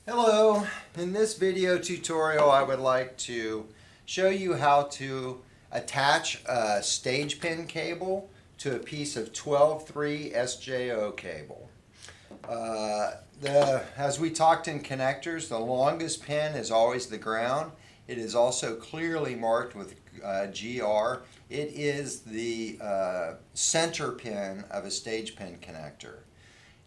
Hello, in this video tutorial I would like to show you how to attach a stage pin cable to a piece of 12-3 SJO cable. As we talked in connectors, the longest pin is always the ground. It is also clearly marked with GR. It is the center pin of a stage pin connector.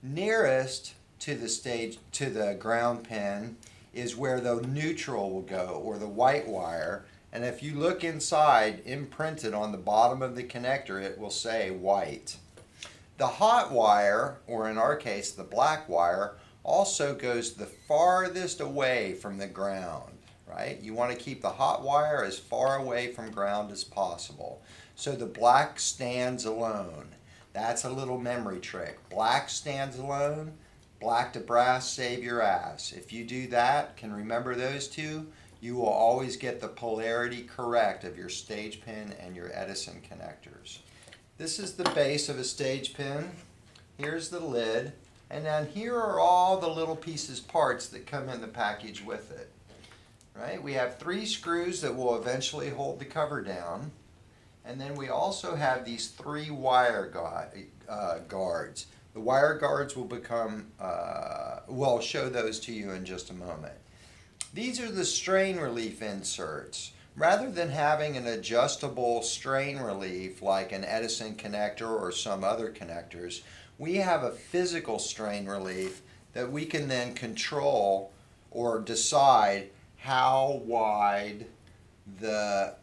Nearest to the ground pin is where the neutral will go, or the white wire. And if you look inside, imprinted on the bottom of the connector, it will say white. The hot wire, or in our case the black wire, also goes the farthest away from the ground, right? You want to keep the hot wire as far away from ground as possible. So the black stands alone. That's a little memory trick. Black stands alone, black to brass, save your ass. If you do that, can remember those two, you will always get the polarity correct of your stage pin and your Edison connectors. This is the base of a stage pin. Here's the lid. And then here are all the little pieces, parts that come in the package with it. Right? We have 3 screws that will eventually hold the cover down. And then we also have these 3 wire guards. The wire guards will become, we'll show those to you in just a moment. These are the strain relief inserts. Rather than having an adjustable strain relief like an Edison connector or some other connectors, we have a physical strain relief that we can then control or decide how wide the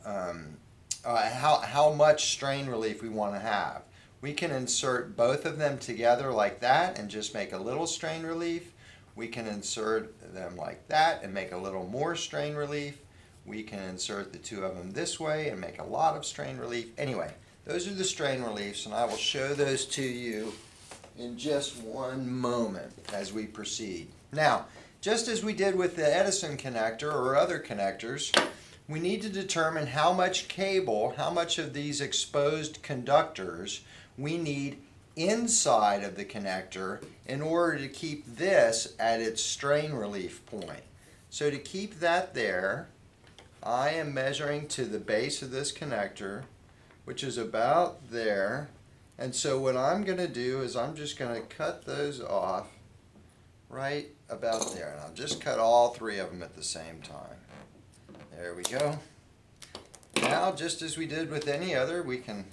how much strain relief we want to have. We can insert both of them together like that and just make a little strain relief. We can insert them like that and make a little more strain relief. We can insert the 2 of them this way and make a lot of strain relief. Anyway, those are the strain reliefs, and I will show those to you in just one moment as we proceed. Now, just as we did with the Edison connector or other connectors, we need to determine how much cable, how much of these exposed conductors we need inside of the connector in order to keep this at its strain relief point. So to keep that there, I am measuring to the base of this connector, which is about there. And so what I'm going to do is I'm just going to cut those off right about there. And I'll just cut all 3 of them at the same time. There we go. Now, just as we did with any other,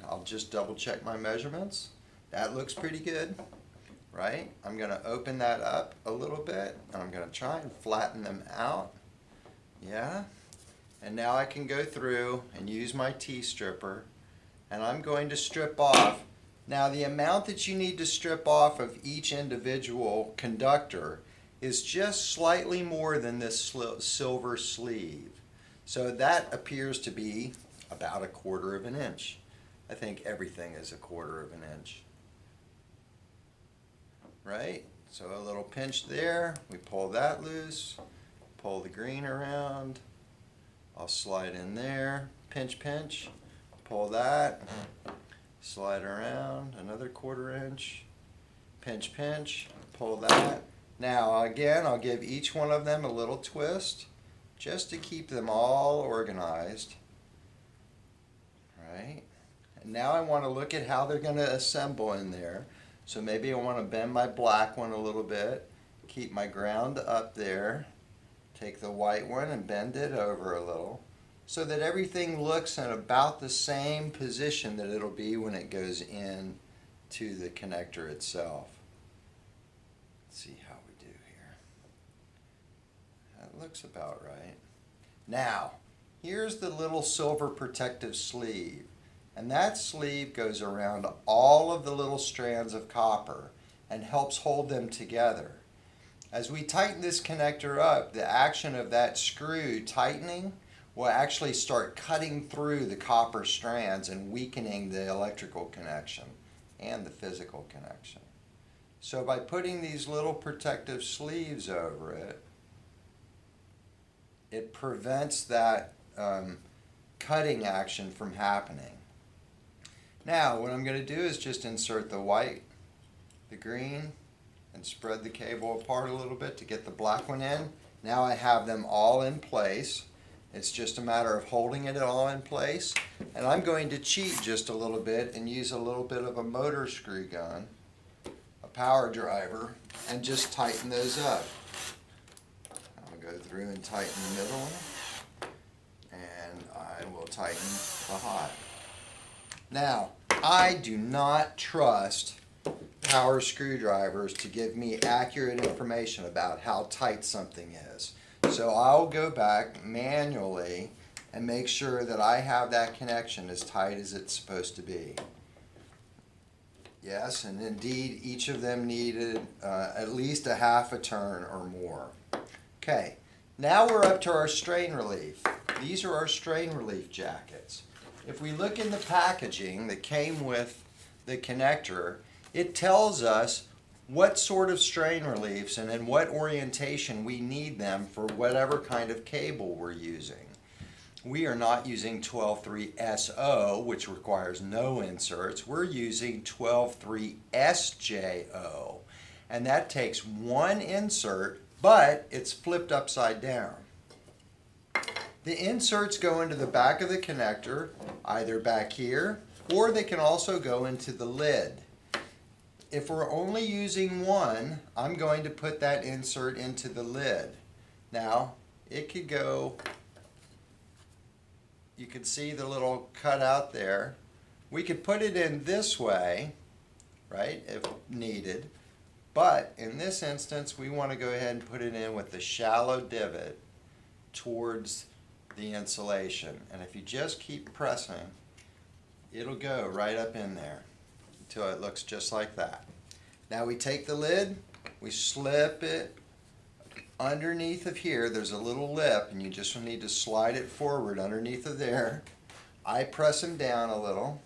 I'll just double check my measurements. That looks pretty good, right? I'm going to open that up a little bit, and I'm going to try and flatten them out. Yeah. And now I can go through and use my T-stripper, and I'm going to strip off. Now, the amount that you need to strip off of each individual conductor is just slightly more than this silver sleeve. So that appears to be about 1/4 of an inch. I think everything is 1/4 of an inch. Right? So a little pinch there. We pull that loose. Pull the green around. I'll slide in there. Pinch, pinch. Pull that. Slide around. Another 1/4 inch. Pinch, pinch. Pull that. Now again, I'll give each one of them a little twist, just to keep them all organized. Right? And now I want to look at how they're going to assemble in there. So maybe I want to bend my black one a little bit, keep my ground up there, take the white one and bend it over a little, so that everything looks in about the same position that it'll be when it goes in to the connector itself. Let's see how we do here. That looks about right. Now, here's the little silver protective sleeve. And that sleeve goes around all of the little strands of copper and helps hold them together. As we tighten this connector up, the action of that screw tightening will actually start cutting through the copper strands and weakening the electrical connection and the physical connection. So by putting these little protective sleeves over it, it prevents that cutting action from happening. Now what I'm going to do is just insert the white, the green, and spread the cable apart a little bit to get the black one in. Now I have them all in place. It's just a matter of holding it all in place. And I'm going to cheat just a little bit and use a little bit of a motor screw gun, a power driver, and just tighten those up. I'll go through and tighten the middle one, and I will tighten the hot. Now, I do not trust power screwdrivers to give me accurate information about how tight something is. So I'll go back manually and make sure that I have that connection as tight as it's supposed to be. Yes, and indeed each of them needed at least a half a turn or more. Okay, now we're up to our strain relief. These are our strain relief jackets. If we look in the packaging that came with the connector, it tells us what sort of strain reliefs and in what orientation we need them for whatever kind of cable we're using. We are not using 12.3 SO, which requires no inserts. We're using 12.3 SJO, and that takes one insert, but it's flipped upside down. The inserts go into the back of the connector, either back here, or they can also go into the lid. If we're only using one, I'm going to put that insert into the lid. Now, it could go, you can see the little cutout there. We could put it in this way, right, if needed. But in this instance, we want to go ahead and put it in with the shallow divot towards the insulation. And if you just keep pressing, it'll go right up in there until it looks just like that. Now we take the lid, we slip it underneath of here. There's a little lip, and you just need to slide it forward underneath of there. I press them down a little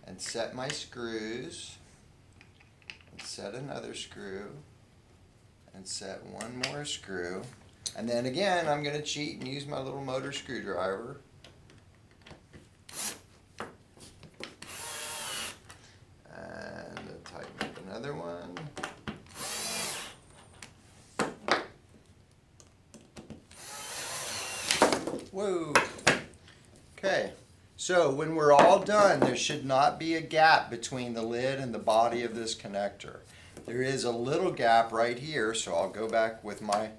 and set my screws, and set another screw, and set one more screw. And then again, I'm going to cheat and use my little motor screwdriver. Another one. Whoa. Okay, so when we're all done, there should not be a gap between the lid and the body of this connector. There is a little gap right here, so I'll go back with my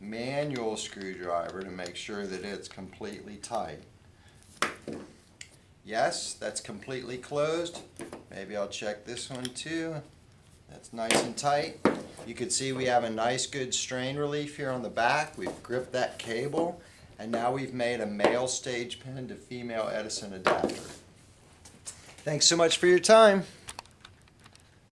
manual screwdriver to make sure that it's completely tight. Yes, that's completely closed. Maybe I'll check this one too. That's nice and tight. You can see we have a nice good strain relief here on the back. We've gripped that cable, and now we've made a male stage pin to female Edison adapter. Thanks so much for your time.